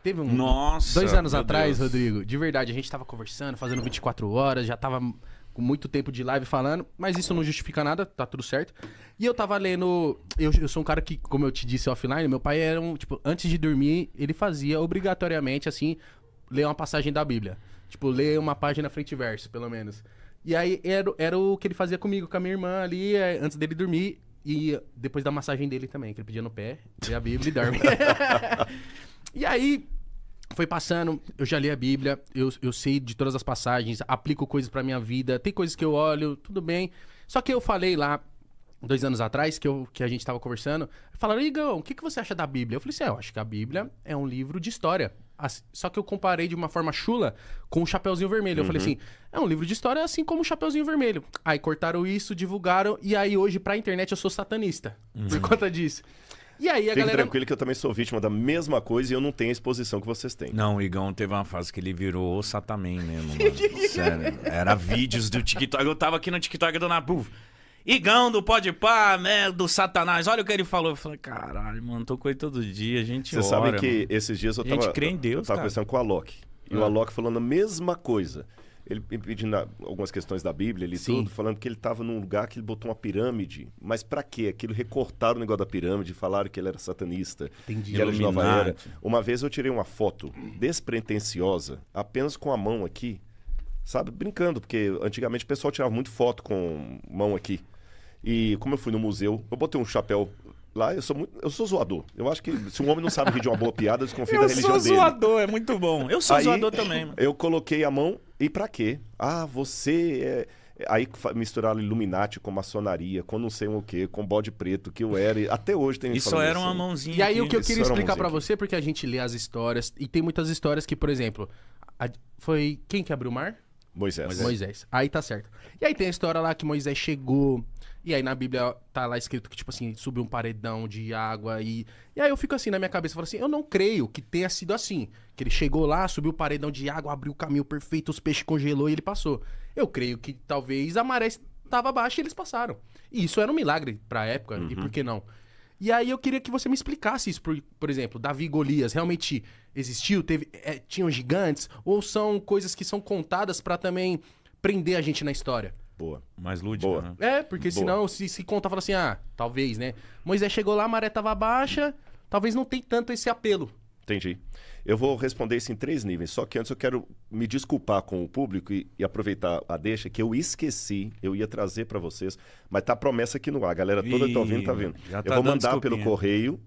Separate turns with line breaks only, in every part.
Teve um...
Nossa,
2 anos
meu
atrás,
Deus.
Rodrigo, de verdade, a gente tava conversando, fazendo 24 horas, já tava com muito tempo de live falando, mas isso não justifica nada, tá tudo certo. E eu tava lendo... Eu sou um cara que, como eu te disse offline, meu pai era um... Tipo, antes de dormir, ele fazia obrigatoriamente, assim, ler uma passagem da Bíblia. Tipo, ler uma página frente e verso, pelo menos. E aí, era o que ele fazia comigo, com a minha irmã ali, antes dele dormir. E depois da massagem dele também, que ele pedia no pé, lê a Bíblia e dorme. E aí... Foi passando, eu já li a Bíblia, eu sei de todas as passagens, aplico coisas pra minha vida, tem coisas que eu olho, tudo bem. Só que eu falei lá, 2 anos atrás, que a gente tava conversando, falaram, Igão, o que você acha da Bíblia? Eu falei assim, eu acho que a Bíblia é um livro de história. Só que eu comparei de uma forma chula com o Chapeuzinho Vermelho. Eu falei assim, é um livro de história assim como o Chapeuzinho Vermelho. Aí cortaram isso, divulgaram, e aí hoje pra internet eu sou satanista, por conta disso. E aí a
Fique
galera...
tranquilo que eu também sou vítima da mesma coisa e eu não tenho a exposição que vocês têm.
Não, o Igão teve uma fase que ele virou o Satamém mesmo, mano. Sério. Era vídeos do TikTok. Eu tava aqui no TikTok do Nabu. Igão do Podpah, né, do Satanás. Olha o que ele falou. Eu falei, caralho, mano, tô com ele todo dia. A gente
Vocês sabem que
mano.
esses dias eu
A gente
tava,
crê em Deus,
tava
cara.
conversando com o Alok. E o Alok falando a mesma coisa. Ele me pedindo algumas questões da Bíblia e tudo, falando que ele estava num lugar que ele botou uma pirâmide. Mas pra quê? Aquilo recortaram o negócio da pirâmide, falaram que ele era satanista,
Entendi.
que era de Nova
Illuminati.
Era. Uma vez eu tirei uma foto despretensiosa, apenas com a mão aqui, sabe? Brincando, porque antigamente o pessoal tirava muito foto com mão aqui. E como eu fui no museu, eu botei um chapéu lá, eu sou zoador. Eu acho que se um homem não sabe rir de uma boa piada, eu desconfio da
Eu
religião
sou
dele.
zoador, é muito bom. Eu sou
Aí,
zoador também, mano.
Eu coloquei a mão, e pra quê? Ah, você é... Aí misturaram Illuminati com maçonaria, com não sei o quê, com bode preto, que eu era. Até hoje tem gente
Isso
falando
era uma
assim.
mãozinha.
E aí
aqui.
o que eu
Isso
queria
era uma
explicar pra
música.
você, porque a gente lê as histórias, e tem muitas histórias que, por exemplo, foi quem que abriu o mar?
Moisés.
Moisés. Aí tá certo. E aí tem a história lá que Moisés chegou, e aí na Bíblia tá lá escrito que, tipo assim, subiu um paredão de água, e aí eu fico assim na minha cabeça, eu falo assim, eu não creio que tenha sido assim, que ele chegou lá, subiu o paredão de água, abriu o caminho perfeito, os peixes congelou e ele passou. Eu creio que talvez a maré estava baixa e eles passaram. E isso era um milagre pra época, e por que não? E aí eu queria que você me explicasse isso, por exemplo, Davi e Golias realmente existiu? Tinham gigantes? Ou são coisas que são contadas pra também prender a gente na história?
Boa.
Mais lúdica,
Boa.
né?
É, porque
Boa.
senão se conta, fala assim, talvez, né? Moisés chegou lá, a maré tava baixa, talvez não tem tanto esse apelo.
Entendi. Eu vou responder isso em 3 níveis, só que antes eu quero me desculpar com o público e aproveitar a deixa que eu esqueci, eu ia trazer pra vocês, mas tá a promessa aqui no ar, a galera toda tá ouvindo, tá vendo.
Já tá
Eu vou
dando
mandar pelo
desculpinha.
correio,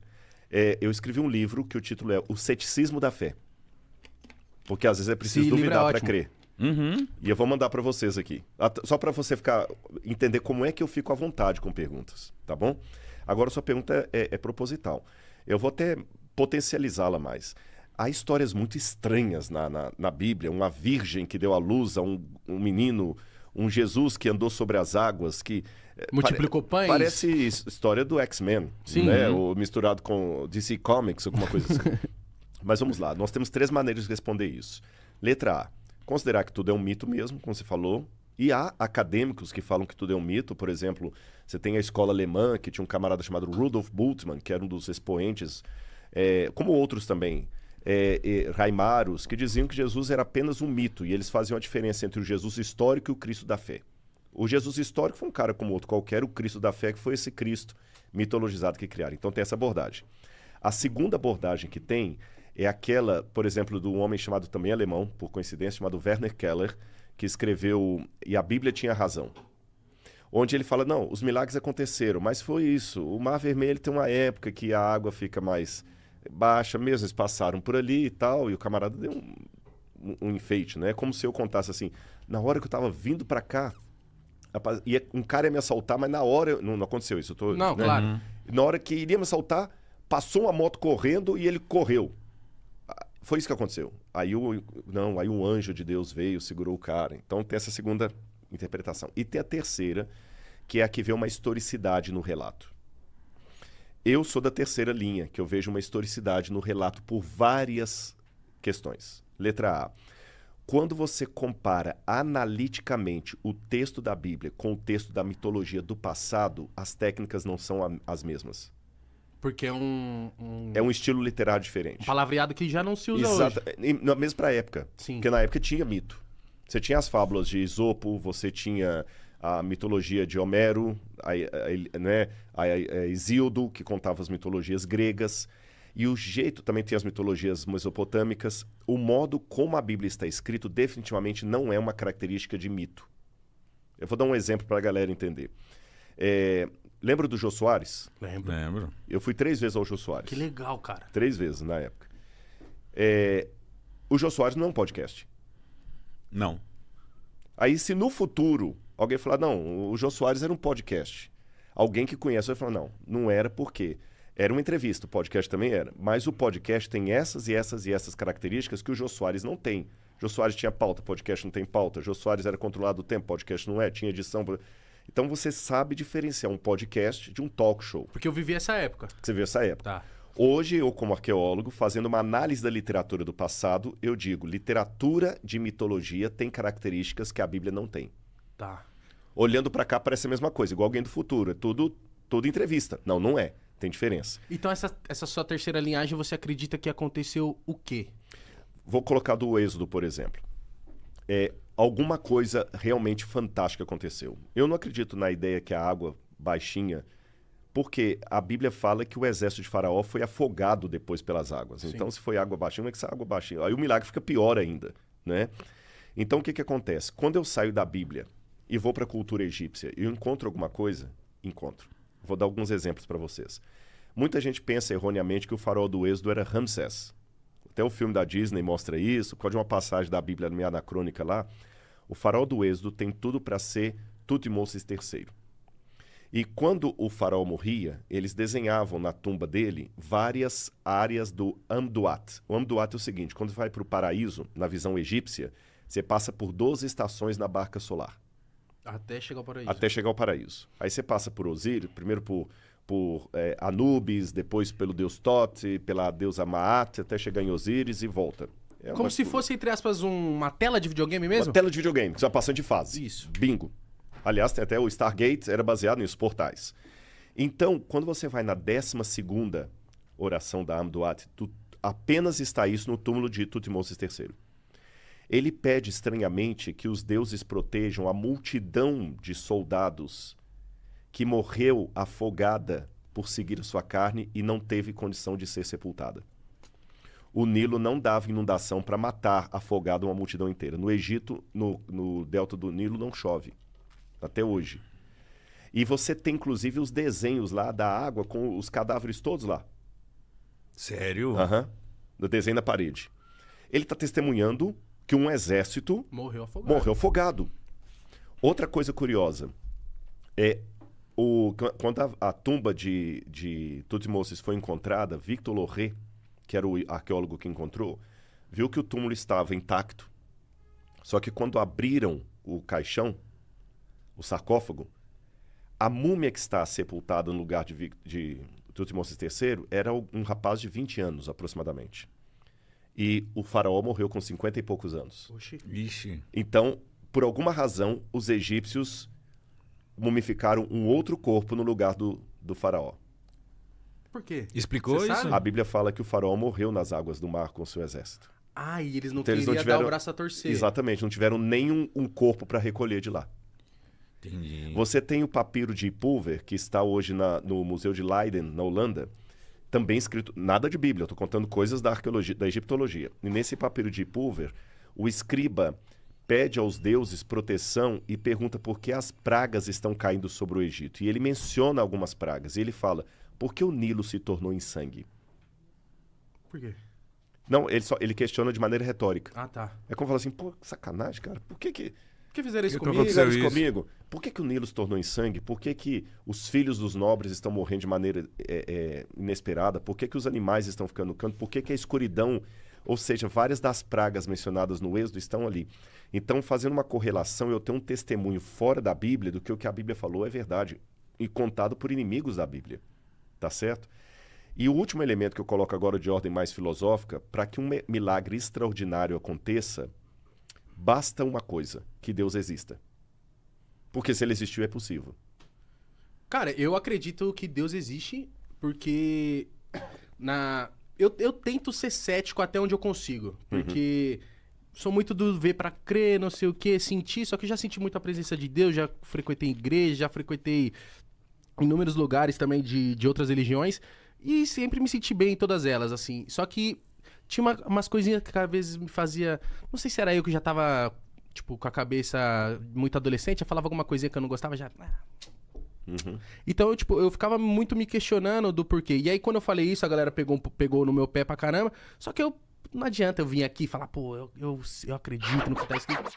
eu escrevi um livro que o título é O Ceticismo da Fé, porque às vezes é preciso
Esse livro
duvidar
é
pra
ótimo.
crer.
Uhum.
E eu vou mandar pra vocês aqui. Só pra você entender como é que eu fico à vontade com perguntas, tá bom? Agora, sua pergunta é proposital. Eu vou até potencializá-la mais. Há histórias muito estranhas na Bíblia. Uma virgem que deu à luz a um menino, um Jesus que andou sobre as águas, que...
Multiplicou pães.
Parece história do X-Men,
Sim.
né? Ou misturado com DC Comics, alguma coisa assim. Mas vamos lá, nós temos 3 maneiras de responder isso. Letra A, considerar que tudo é um mito mesmo, como você falou. E há acadêmicos que falam que tudo é um mito. Por exemplo, você tem a escola alemã, que tinha um camarada chamado Rudolf Bultmann, que era um dos expoentes, como outros também, Raimaros, que diziam que Jesus era apenas um mito, e eles faziam a diferença entre o Jesus histórico e o Cristo da fé. O Jesus histórico foi um cara como outro qualquer, o Cristo da fé que foi esse Cristo mitologizado que criaram. Então tem essa abordagem. A segunda abordagem que tem é aquela, por exemplo, do homem chamado também alemão, por coincidência, chamado Werner Keller, que escreveu E a Bíblia Tinha Razão. Onde ele fala, não, os milagres aconteceram, mas foi isso. O Mar Vermelho tem uma época que a água fica mais baixa mesmo, eles passaram por ali e tal, e o camarada deu um enfeite, né? Como se eu contasse assim, na hora que eu tava vindo pra cá, um cara ia me assaltar, mas na hora... Não aconteceu isso.
Não,
né?
claro.
Na hora que iria me assaltar, passou uma moto correndo e ele correu. Foi isso que aconteceu. Aí um anjo de Deus veio, segurou o cara. Então tem essa segunda interpretação. E tem a terceira, que é a que vê uma historicidade no relato. Eu sou da terceira linha, que eu vejo uma historicidade no relato por várias questões. Letra A. Quando você compara analiticamente o texto da Bíblia com o texto da mitologia do passado, as técnicas não são as mesmas.
Porque é
É um estilo literário diferente.
palavreado que já não se usa hoje.
Mesmo pra época.
Sim.
Porque na época tinha mito. Você tinha as fábulas de Esopo, você tinha a mitologia de Homero, a Hesíodo, que contava as mitologias gregas. E o jeito, também tem as mitologias mesopotâmicas. O modo como a Bíblia está escrito definitivamente não é uma característica de mito. Eu vou dar um exemplo para a galera entender. Lembra do Jô Soares?
Lembro.
Eu fui 3 vezes ao Jô Soares.
Que legal, cara.
3 vezes na época. O Jô Soares não é um podcast.
Não.
Aí, se no futuro alguém falar, não, o Jô Soares era um podcast, alguém que conhece vai falar, não era porque era uma entrevista, o podcast também era, mas o podcast tem essas e essas e essas características que o Jô Soares não tem. Jô Soares tinha pauta, podcast não tem pauta. Jô Soares era controlado o tempo, podcast não é, tinha edição. Então você sabe diferenciar um podcast de um talk show.
Porque eu vivi essa época.
Você viu essa época.
Tá.
Hoje, eu como arqueólogo, fazendo uma análise da literatura do passado, eu digo, literatura de mitologia tem características que a Bíblia não tem.
Tá.
Olhando pra cá parece a mesma coisa, igual alguém do futuro. É tudo entrevista. Não é. Tem diferença.
Então essa sua terceira linhagem, você acredita que aconteceu o quê?
Vou colocar do Êxodo, por exemplo. Alguma coisa realmente fantástica aconteceu. Eu não acredito na ideia que a água baixinha, porque a Bíblia fala que o exército de Faraó foi afogado depois pelas águas.
Sim.
Então, se foi água baixinha, como é que essa água baixinha? Aí o milagre fica pior ainda, né? Então, o que acontece? Quando eu saio da Bíblia e vou para a cultura egípcia e eu encontro alguma coisa, encontro. Vou dar alguns exemplos para vocês. Muita gente pensa erroneamente que o faraó do Êxodo era Ramsés. Até o filme da Disney mostra isso. Pode uma passagem da Bíblia meio anacrônica lá. O faraó do Êxodo tem tudo para ser Tutmoses III. E quando o faraó morria, eles desenhavam na tumba dele várias áreas do Amduat. O Amduat é o seguinte, quando você vai para o paraíso, na visão egípcia, você passa por 12 estações na barca solar.
Até chegar ao paraíso.
Até chegar ao paraíso. Aí você passa por Osíris, primeiro por Anubis, depois pelo deus Tote, pela deusa Maat, até chegar em Osíris e volta.
Como se fosse, entre aspas, uma tela de videogame mesmo?
Uma tela de videogame, que você vai passando de fase.
Isso.
Bingo. Aliás, tem até o Stargate, era baseado nos portais. Então, quando você vai na 12ª oração da Amduat, apenas está isso no túmulo de Tutmoses III. Ele pede estranhamente que os deuses protejam a multidão de soldados que morreu afogada por seguir a sua carne e não teve condição de ser sepultada. O Nilo não dava inundação para matar afogado uma multidão inteira. No Egito, no delta do Nilo, não chove. Até hoje. E você tem, inclusive, os desenhos lá da água com os cadáveres todos lá.
Sério?
No desenho na parede. Ele está testemunhando que um exército
morreu
afogado. Outra coisa curiosa. Quando a tumba de Tutmoses foi encontrada, Victor Loré, que era o arqueólogo que encontrou, viu que o túmulo estava intacto. Só que quando abriram o caixão, o sarcófago, a múmia que está sepultada no lugar de Tutmoses III era um rapaz de 20 anos, aproximadamente. E o faraó morreu com 50 e poucos anos.
Vixe.
Então, por alguma razão, os egípcios mumificaram um outro corpo no lugar do faraó.
Por quê?
Explicou
Você
isso?
sabe?
A Bíblia fala que o faraó morreu nas águas do mar com seu exército.
Ah, e eles não
Então, eles
queriam
não tiveram-
dar o braço a torcer.
Exatamente, não tiveram nenhum corpo para recolher de lá.
Entendi.
Você tem o papiro de Pulver, que está hoje no Museu de Leiden, na Holanda, também escrito, nada de Bíblia, eu estou contando coisas da arqueologia, da egiptologia. E nesse papiro de Pulver, o escriba pede aos deuses proteção e pergunta por que as pragas estão caindo sobre o Egito. E ele menciona algumas pragas, e ele fala, por que o Nilo se tornou em sangue?
Por quê?
Não, ele questiona de maneira retórica.
Ah, tá.
É como falar assim, pô, que sacanagem, cara, por que
Por que fizeram isso
Por que
comigo?
aconteceu
fizeram isso
isso?
comigo? Por que o Nilo se tornou em sangue? Por que os filhos dos nobres estão morrendo de maneira inesperada? Por que os animais estão ficando no canto? Por que a escuridão, ou seja, várias das pragas mencionadas no Êxodo estão ali? Então, fazendo uma correlação, eu tenho um testemunho fora da Bíblia do que o que a Bíblia falou é verdade. E contado por inimigos da Bíblia. Tá certo? E o último elemento que eu coloco agora de ordem mais filosófica, para que um milagre extraordinário aconteça, basta uma coisa, que Deus exista. Porque se ele existiu, é possível.
Cara, eu acredito que Deus existe porque eu tento ser cético até onde eu consigo. Porque sou muito do ver pra crer, não sei o que, sentir. Só que eu já senti muito a presença de Deus, já frequentei igreja, já frequentei inúmeros lugares também de outras religiões. E sempre me senti bem em todas elas, assim. Só que tinha umas coisinhas que às vezes me fazia... Não sei se era eu que já tava, tipo, com a cabeça muito adolescente. Eu falava alguma coisinha que eu não gostava, já... Então, eu ficava muito me questionando do porquê. E aí, quando eu falei isso, a galera pegou no meu pé pra caramba. Só que não adianta eu vir aqui e falar, pô, eu acredito no que tá escrito.